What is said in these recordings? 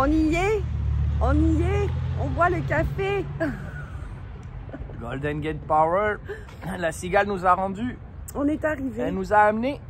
On y est, on y est, on boit le café. Golden Gate Power, la cigale nous a rendu. On est arrivé. Elle nous a amené.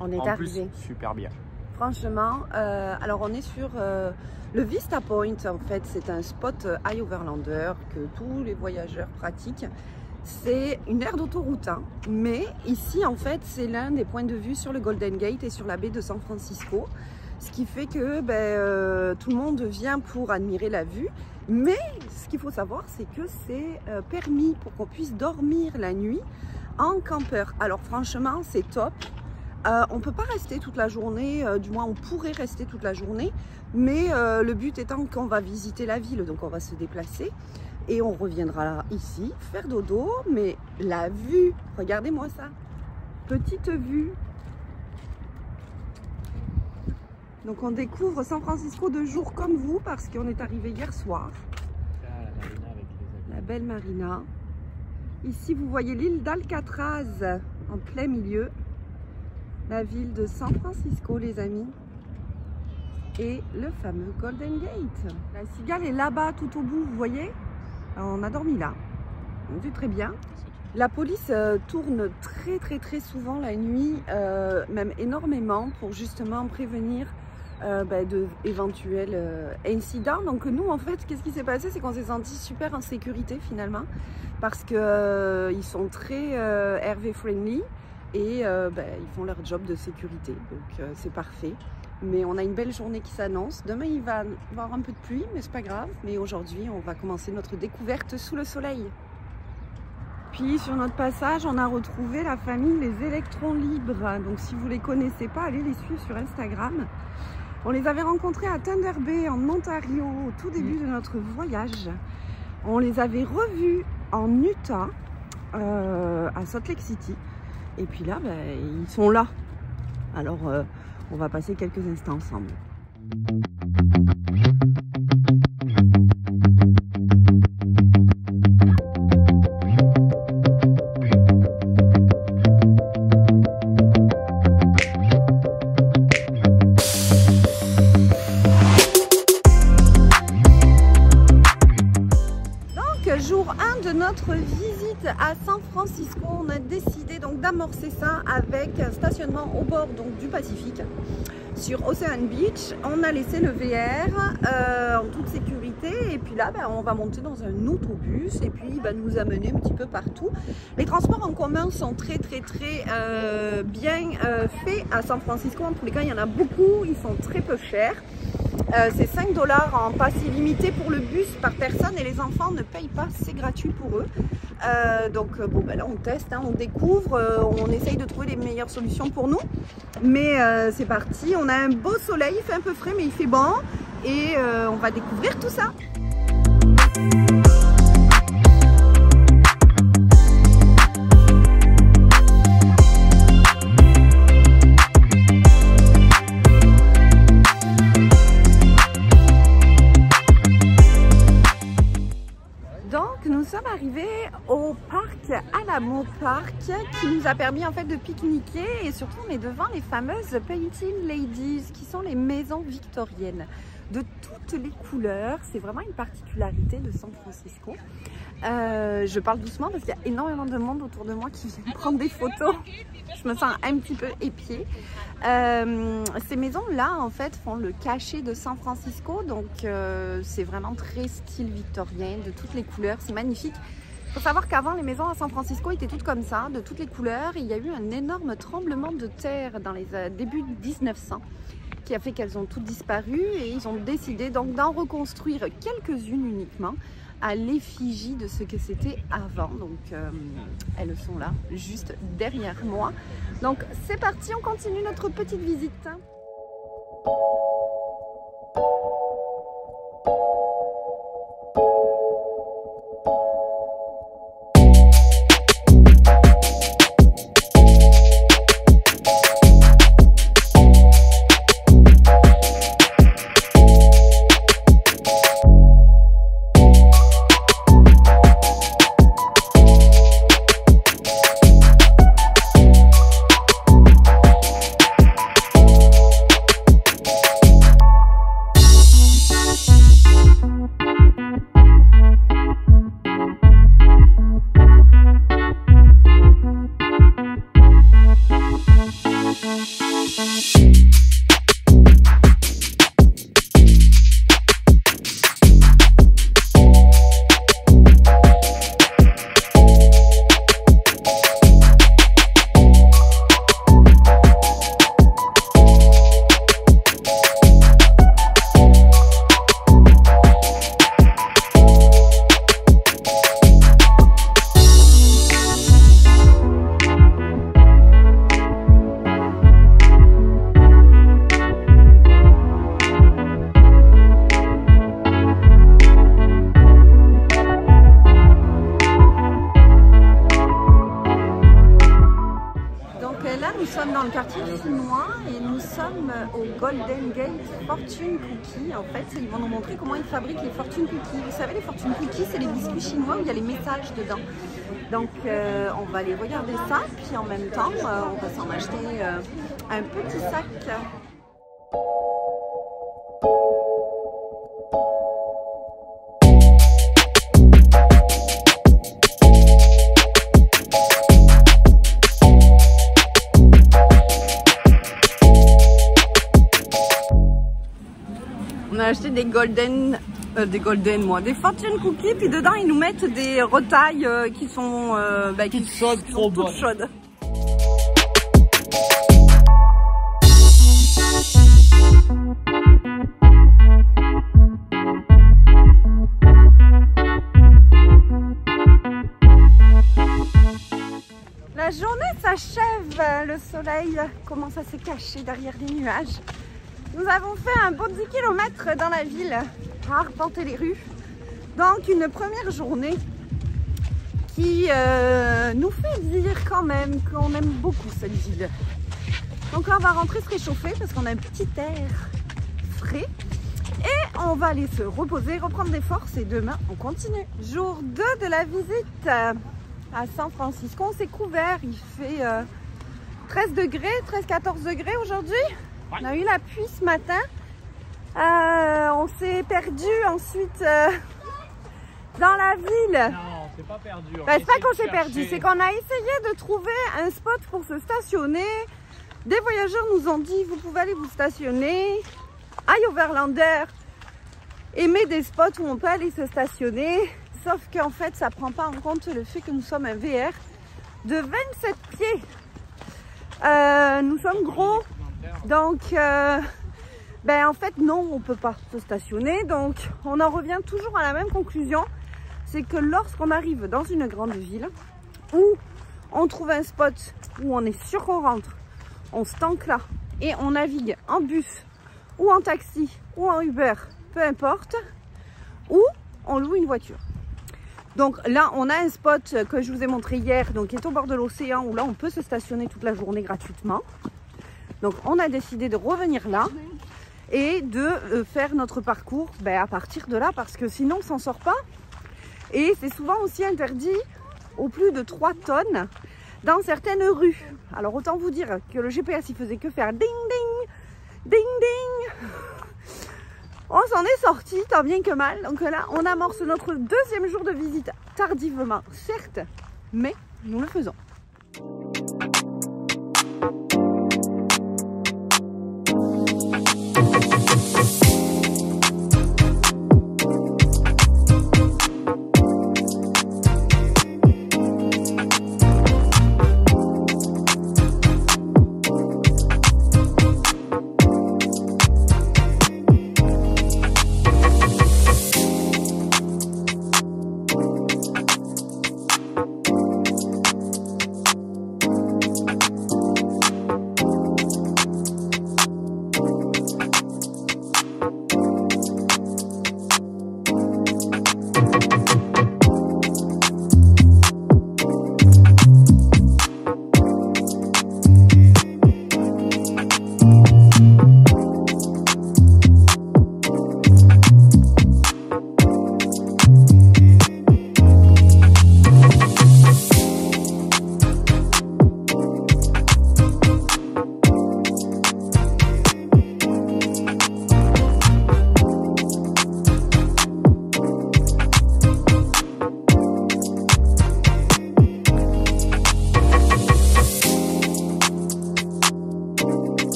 On est en arrivé. Plus, super bien. Franchement, alors on est sur le Vista Point. En fait, c'est un spot High Overlander que tous les voyageurs pratiquent. C'est une aire d'autoroute, hein. Mais ici, en fait, c'est l'un des points de vue sur le Golden Gate et sur la baie de San Francisco. Ce qui fait que tout le monde vient pour admirer la vue. Mais ce qu'il faut savoir, c'est que c'est permis pour qu'on puisse dormir la nuit en campeur. Alors franchement, c'est top. On ne peut pas rester toute la journée, du moins on pourrait rester toute la journée. Mais le but étant qu'on va visiter la ville, donc on va se déplacer. Et on reviendra là, ici, faire dodo. Mais la vue, regardez-moi ça. Petite vue. Donc on découvre San Francisco de jour comme vous parce qu'on est arrivé hier soir. La belle marina. Ici vous voyez l'île d'Alcatraz en plein milieu. La ville de San Francisco les amis. Et le fameux Golden Gate. La cigale est là-bas tout au bout, vous voyez. Alors, on a dormi là. On est très bien. La police tourne très souvent la nuit, même énormément pour justement prévenir d'éventuels incidents. Donc nous en fait, qu'est-ce qui s'est passé, c'est qu'on s'est senti super en sécurité finalement parce que ils sont très RV friendly et ils font leur job de sécurité. Donc c'est parfait. Mais on a une belle journée qui s'annonce. Demain il va y avoir un peu de pluie, mais c'est pas grave. Mais aujourd'hui on va commencer notre découverte sous le soleil. Puis sur notre passage, on a retrouvé la famille Les Électrons Libres. Donc si vous ne les connaissez pas, allez les suivre sur Instagram. On les avait rencontrés à Thunder Bay en Ontario au tout début de notre voyage. On les avait revus en Utah, à Salt Lake City. Et puis là, ils sont là. Alors on va passer quelques instants ensemble. Jour 1 de notre visite à San Francisco, on a décidé donc d'amorcer ça avec un stationnement au bord donc, du Pacifique sur Ocean Beach. On a laissé le VR en toute sécurité et puis là on va monter dans un autobus et puis il va nous amener un petit peu partout. Les transports en commun sont très bien faits à San Francisco. En tous les cas, il y en a beaucoup, ils sont très peu chers. C'est 5 $ en pass illimité pour le bus par personne et les enfants ne payent pas, c'est gratuit pour eux. Donc là on teste, hein, on découvre, on essaye de trouver les meilleures solutions pour nous. Mais c'est parti, on a un beau soleil, il fait un peu frais mais il fait bon et on va découvrir tout ça. Nous sommes arrivés au parc Alamo Park qui nous a permis en fait de pique-niquer et surtout on est devant les fameuses Painted Ladies qui sont les maisons victoriennes de toutes les couleurs. C'est vraiment une particularité de San Francisco. Je parle doucement parce qu'il y a énormément de monde autour de moi qui vient prendre des photos. Je me sens un petit peu épiée. Ces maisons-là, en fait, font le cachet de San Francisco. Donc, c'est vraiment très style victorien, de toutes les couleurs. C'est magnifique. Il faut savoir qu'avant, les maisons à San Francisco étaient toutes comme ça, de toutes les couleurs. Et il y a eu un énorme tremblement de terre dans les débuts de 1900 qui a fait qu'elles ont toutes disparu. Et ils ont décidé donc d'en reconstruire quelques-unes uniquement à l'effigie de ce que c'était avant. Donc elles sont là juste derrière moi. Donc c'est parti, on continue notre petite visite. sommes au Golden Gate Fortune Cookie. En fait, ils vont nous montrer comment ils fabriquent les Fortune Cookies. Vous savez, les Fortune Cookies, c'est les biscuits chinois où il y a les messages dedans. Donc, on va aller regarder ça. Puis en même temps, on va s'en acheter un petit sac. On a acheté des Fortune Cookies, puis dedans ils nous mettent des retailles qui sont toutes chaudes, trop bonnes. Toutes chaudes. La journée s'achève, le soleil commence à se cacher derrière les nuages. Nous avons fait un beau 10 km dans la ville à arpenter les rues. Donc une première journée qui nous fait dire quand même qu'on aime beaucoup cette ville. Donc là on va rentrer se réchauffer parce qu'on a un petit air frais. Et on va aller se reposer, reprendre des forces et demain on continue. Jour 2 de la visite à San Francisco. On s'est couvert, il fait 13 degrés, 13-14 degrés aujourd'hui. On a eu la pluie ce matin. On s'est perdu ensuite dans la ville. Non, c'est pas perdu. C'est pas qu'on s'est perdu, c'est qu'on a essayé de trouver un spot pour se stationner. Des voyageurs nous ont dit vous pouvez aller vous stationner. iOverlander émet des spots où on peut aller se stationner. Sauf qu'en fait, ça prend pas en compte le fait que nous sommes un VR de 27 pieds. Nous sommes gros. Donc, en fait, non, on ne peut pas se stationner. Donc, on en revient toujours à la même conclusion. C'est que lorsqu'on arrive dans une grande ville, où on trouve un spot où on est sûr qu'on rentre, on se tanque là et on navigue en bus ou en taxi ou en Uber, peu importe, ou on loue une voiture. Donc là, on a un spot que je vous ai montré hier, donc qui est au bord de l'océan, où là, on peut se stationner toute la journée gratuitement. Donc on a décidé de revenir là et de faire notre parcours à partir de là parce que sinon on s'en sort pas. Et c'est souvent aussi interdit au plus de 3 tonnes dans certaines rues. Alors autant vous dire que le GPS il faisait que faire ding ding, ding ding. On s'en est sorti tant bien que mal. Donc là on amorce notre 2e jour de visite tardivement, certes, mais nous le faisons.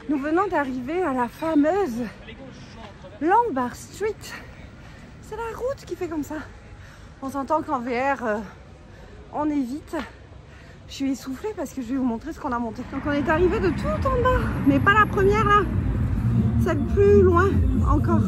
Nous venons d'arriver à la fameuse Lombard Street. C'est la route qui fait comme ça. On s'entend qu'en VR, on évite. Je suis essoufflée parce que je vais vous montrer ce qu'on a monté. Donc on est arrivé de tout en bas, mais pas la première là, celle plus loin encore.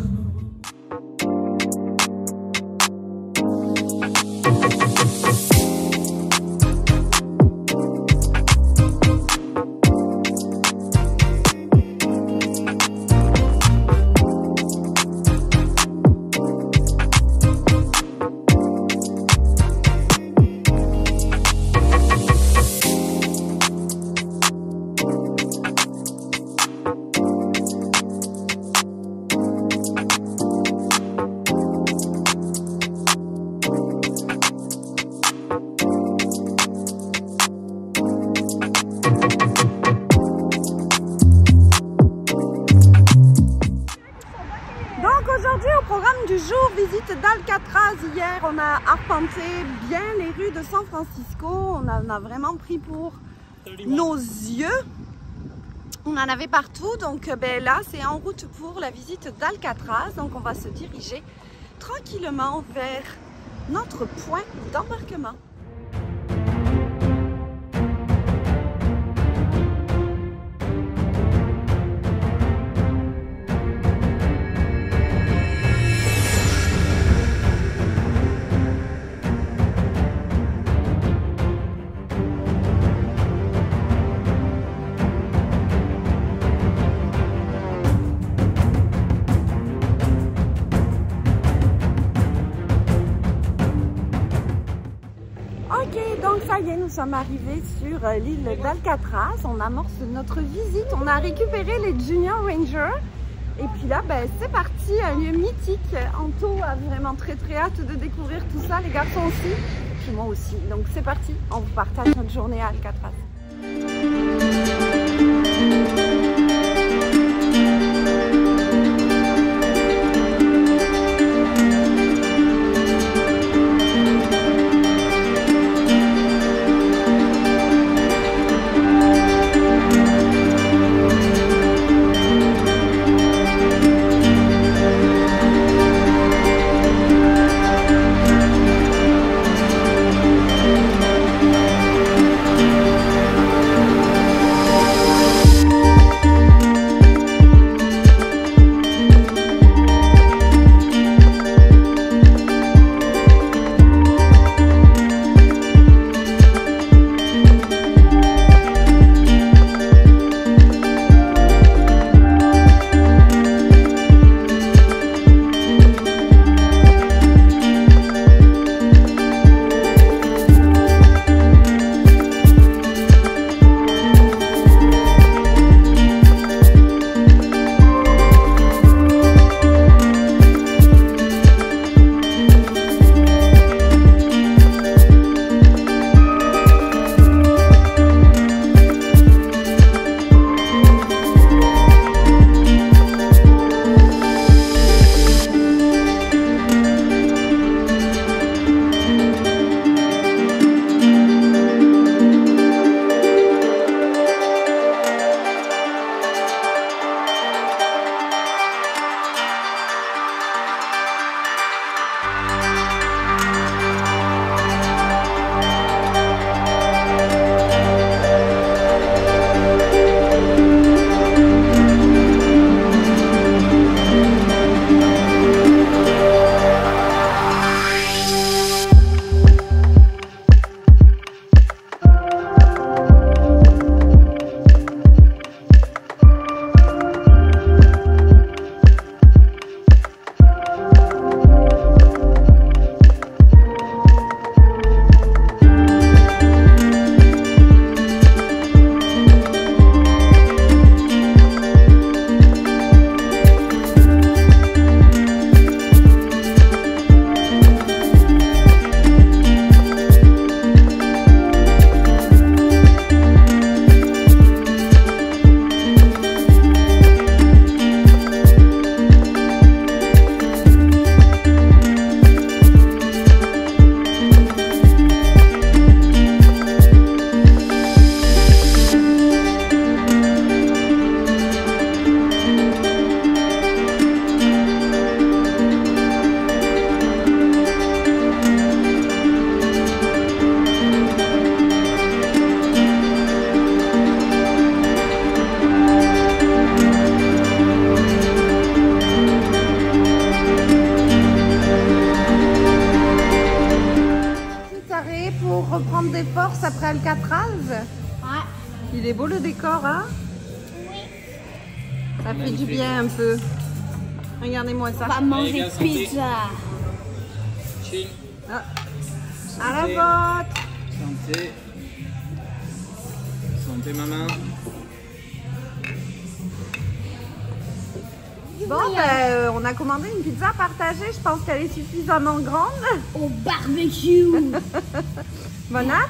Aujourd'hui, au programme du jour, visite d'Alcatraz. Hier, on a arpenté bien les rues de San Francisco. On en a vraiment pris pour nos yeux. On en avait partout. Donc là, c'est en route pour la visite d'Alcatraz. Donc on va se diriger tranquillement vers notre point d'embarquement. Ok, donc ça y est, nous sommes arrivés sur l'île d'Alcatraz. On amorce notre visite. On a récupéré les Junior Rangers. Et puis là, c'est parti, un lieu mythique. Anto a vraiment très hâte de découvrir tout ça. Les garçons aussi, puis moi aussi. Donc c'est parti, on vous partage notre journée à Alcatraz. Reprendre des forces après Alcatraz. Ouais. Il est beau le décor, hein? Oui. Ça fait du bien un peu. Regardez-moi ça. On va manger pizza. Chill. Ah. À la vôtre. Santé. Santé, maman. Bon, on a commandé une pizza partagée. Je pense qu'elle est suffisamment grande. Au barbecue. Bonne app.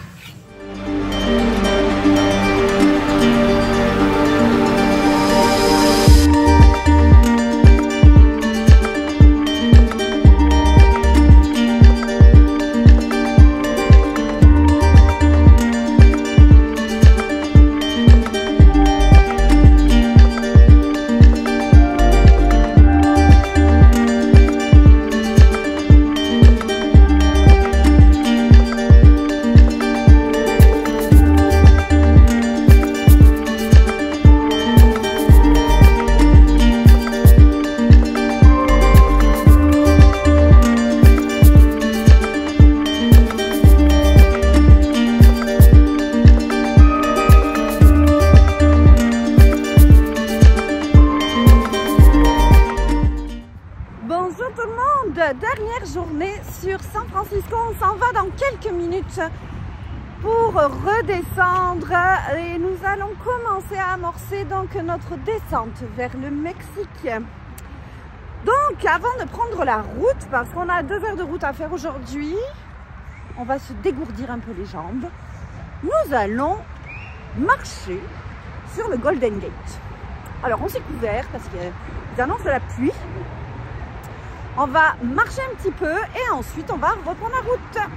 Bonjour tout le monde, dernière journée sur San Francisco, on s'en va dans quelques minutes pour redescendre et nous allons commencer à amorcer donc notre descente vers le Mexique. Donc avant de prendre la route, parce qu'on a 2 heures de route à faire aujourd'hui, on va se dégourdir un peu les jambes, nous allons marcher sur le Golden Gate. Alors on s'est couvert parce qu'ils annoncent de la pluie. On va marcher un petit peu et ensuite on va reprendre la route.